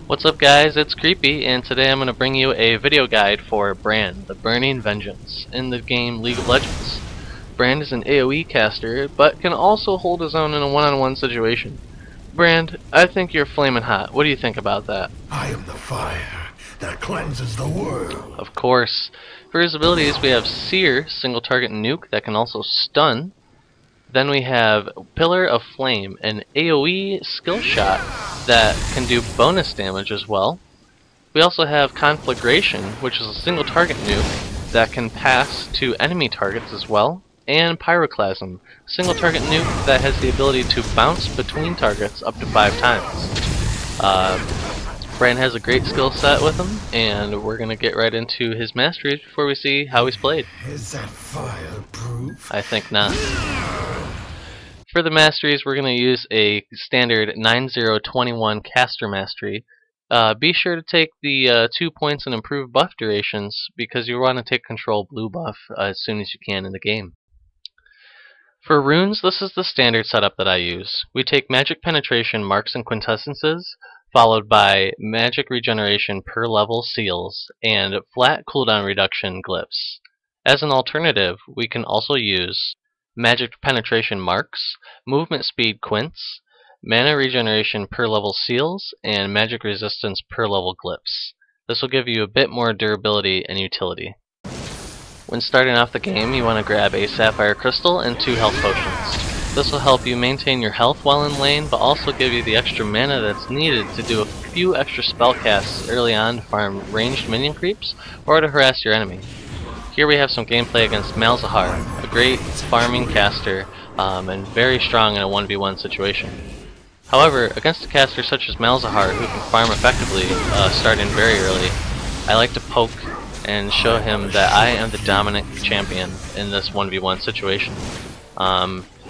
What's up guys, it's Creepy, and today I'm going to bring you a video guide for Brand, the Burning Vengeance, in the game League of Legends. Brand is an AoE caster, but can also hold his own in a one-on-one situation. Brand, I think you're flaming hot. What do you think about that? I am the fire that cleanses the world. Of course. For his abilities we have Seer, single target nuke that can also stun. Then we have Pillar of Flame, an AoE skill shot that can do bonus damage as well. We also have Conflagration, which is a single target nuke that can pass to enemy targets as well. And Pyroclasm, a single target nuke that has the ability to bounce between targets up to 5 times. Brand has a great skill set with him, and we're going to get right into his masteries before we see how he's played. Is that fireproof? I think not. For the masteries, we're going to use a standard 9-0-21 caster mastery. Be sure to take the 2 points and improve buff durations because you want to take control blue buff as soon as you can in the game. For runes, this is the standard setup that I use. We take magic penetration marks and quintessences, followed by magic regeneration per level seals, and flat cooldown reduction glyphs. As an alternative, we can also use magic penetration marks, movement speed quints, mana regeneration per level seals, and magic resistance per level glyphs. This will give you a bit more durability and utility. When starting off the game, you want to grab a sapphire crystal and 2 health potions. This will help you maintain your health while in lane, but also give you the extra mana that's needed to do a few extra spell casts early on to farm ranged minion creeps or to harass your enemy. Here we have some gameplay against Malzahar, a great farming caster and very strong in a 1v1 situation. However, against a caster such as Malzahar, who can farm effectively starting very early, I like to poke and show him that I am the dominant champion in this 1v1 situation.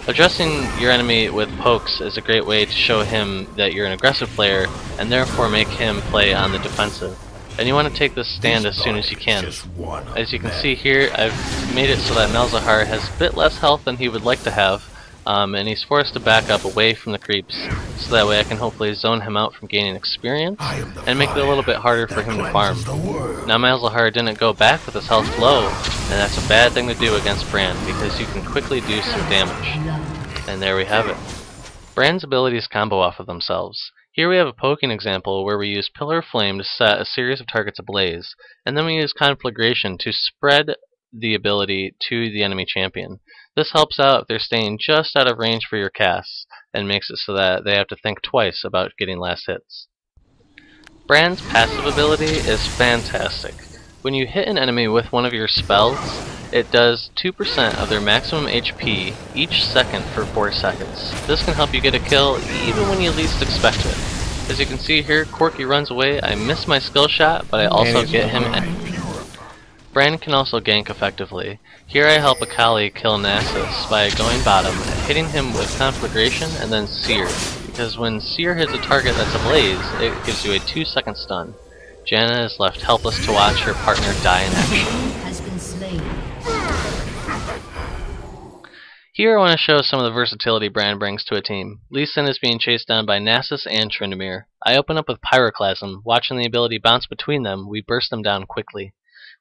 Addressing your enemy with pokes is a great way to show him that you're an aggressive player and therefore make him play on the defensive. And you want to take this stand as soon as you can. As you can see here, I've made it so that Malzahar has a bit less health than he would like to have, and he's forced to back up away from the creeps, so that way I can hopefully zone him out from gaining experience, and make it a little bit harder for him to farm. Now Malzahar didn't go back with his health low, and that's a bad thing to do against Brand, because you can quickly do some damage. And there we have it. Brand's abilities combo off of themselves. Here we have a poking example where we use Pillar of Flame to set a series of targets ablaze, and then we use Conflagration to spread the ability to the enemy champion. This helps out if they're staying just out of range for your casts, and makes it so that they have to think twice about getting last hits. Brand's passive ability is fantastic. When you hit an enemy with one of your spells, it does 2% of their maximum HP each second for 4 seconds. This can help you get a kill even when you least expect it. As you can see here, Corky runs away, I miss my skill shot, but I also get him in. Brand can also gank effectively. Here I help Akali kill Nasus by going bottom, hitting him with Conflagration and then Seer, because when Seer hits a target that's ablaze, it gives you a 2-second stun. Janna is left helpless to watch her partner die in action. Here I want to show some of the versatility Brand brings to a team. Lee Sin is being chased down by Nasus and Tryndamere. I open up with Pyroclasm. Watching the ability bounce between them, we burst them down quickly.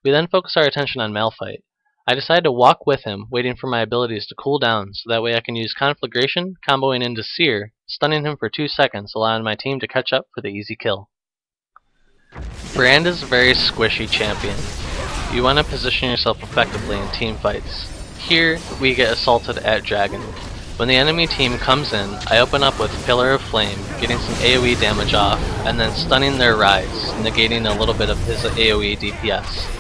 We then focus our attention on Malphite. I decide to walk with him, waiting for my abilities to cool down, so that way I can use Conflagration, comboing into Seer, stunning him for 2 seconds, allowing my team to catch up for the easy kill. Brand is a very squishy champion. You want to position yourself effectively in team fights. Here, we get assaulted at Dragon. When the enemy team comes in, I open up with Pillar of Flame, getting some AoE damage off, and then stunning their Rise, negating a little bit of his AoE DPS.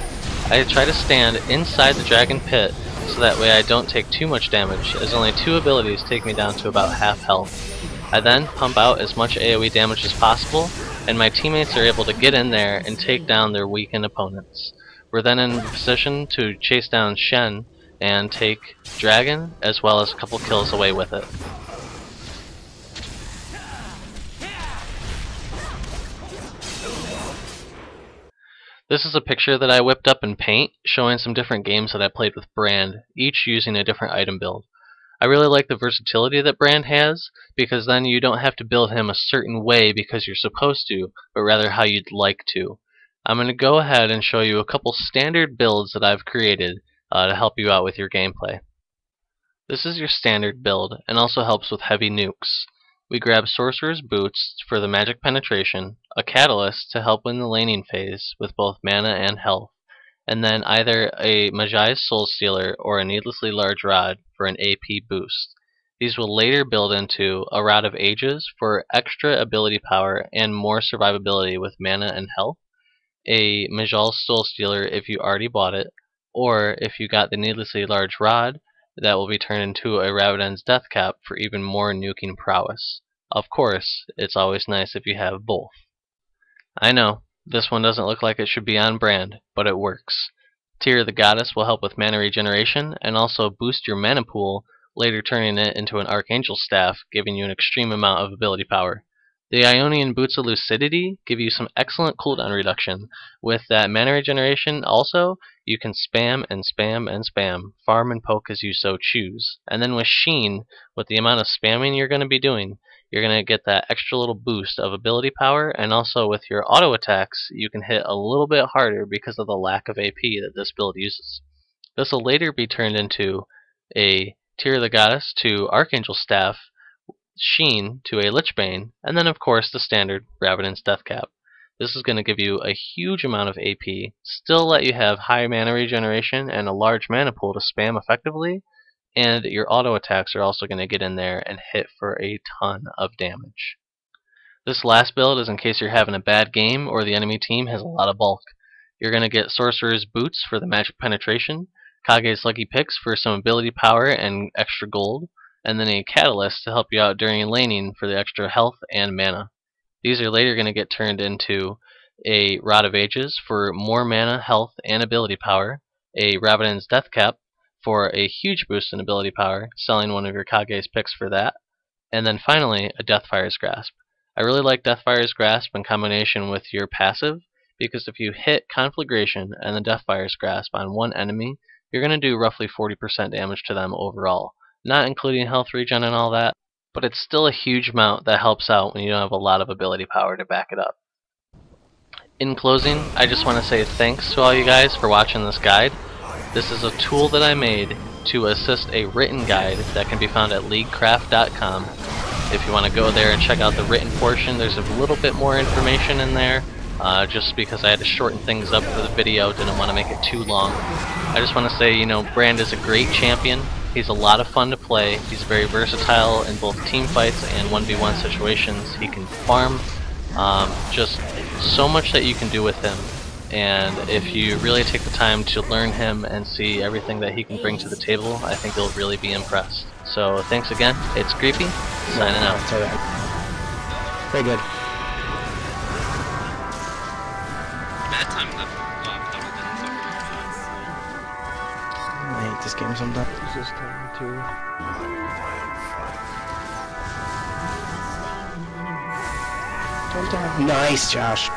I try to stand inside the Dragon pit, so that way I don't take too much damage, as only 2 abilities take me down to about half health. I then pump out as much AoE damage as possible, and my teammates are able to get in there and take down their weakened opponents. We're then in position to chase down Shen and take Dragon, as well as a couple kills away with it. This is a picture that I whipped up in Paint, showing some different games that I played with Brand, each using a different item build. I really like the versatility that Brand has, because then you don't have to build him a certain way because you're supposed to, but rather how you'd like to. I'm going to go ahead and show you a couple standard builds that I've created to help you out with your gameplay. This is your standard build, and also helps with heavy nukes. We grab Sorcerer's Boots for the magic penetration, a Catalyst to help in the laning phase with both mana and health, and then either a Magi's Soul Stealer or a Needlessly Large Rod for an AP boost. These will later build into a Rod of Ages for extra ability power and more survivability with mana and health, a Magi's Soul Stealer if you already bought it, or if you got the Needlessly Large Rod, that will be turned into a Raviden's Death Cap for even more nuking prowess. Of course, it's always nice if you have both. I know, this one doesn't look like it should be on brand, but it works. Tear the Goddess will help with mana regeneration and also boost your mana pool, later turning it into an Archangel Staff, giving you an extreme amount of ability power. The Ionian Boots of Lucidity give you some excellent cooldown reduction. With that mana regeneration also, you can spam and spam and spam, farm and poke as you so choose. And then with Sheen, with the amount of spamming you're going to be doing, you're going to get that extra little boost of ability power, and also with your auto attacks, you can hit a little bit harder because of the lack of AP that this build uses. This will later be turned into a Tear the Goddess to Archangel Staff, Sheen to a Lichbane, and then of course the standard Raviden's Death Cap. This is going to give you a huge amount of AP, still let you have high mana regeneration and a large mana pool to spam effectively, and your auto attacks are also going to get in there and hit for a ton of damage. This last build is in case you're having a bad game or the enemy team has a lot of bulk. You're going to get Sorcerer's Boots for the magic penetration, Kage's Lucky Picks for some ability power and extra gold, and then a Catalyst to help you out during laning for the extra health and mana. These are later going to get turned into a Rod of Ages for more mana, health, and ability power, a Raviden's Death Cap for a huge boost in ability power, selling one of your Kage's picks for that, and then finally a Deathfire's Grasp. I really like Deathfire's Grasp in combination with your passive, because if you hit Conflagration and the Deathfire's Grasp on one enemy, you're going to do roughly 40% damage to them overall. Not including health regen and all that, but it's still a huge amount that helps out when you don't have a lot of ability power to back it up. In closing, I just want to say thanks to all you guys for watching this guide. This is a tool that I made to assist a written guide that can be found at leaguecraft.com. If you want to go there and check out the written portion, there's a little bit more information in there, just because I had to shorten things up for the video, didn't want to make it too long. I just want to say, Brand is a great champion. He's a lot of fun to play. He's very versatile in both team fights and 1v1 situations. He can farm, just so much that you can do with him. And if you really take the time to learn him and see everything that he can bring to the table, I think you'll really be impressed. So thanks again. It's Creepy, signing out. It's alright. Very good. Bad time left. I hate this game sometimes. This is time to... Nice, Josh.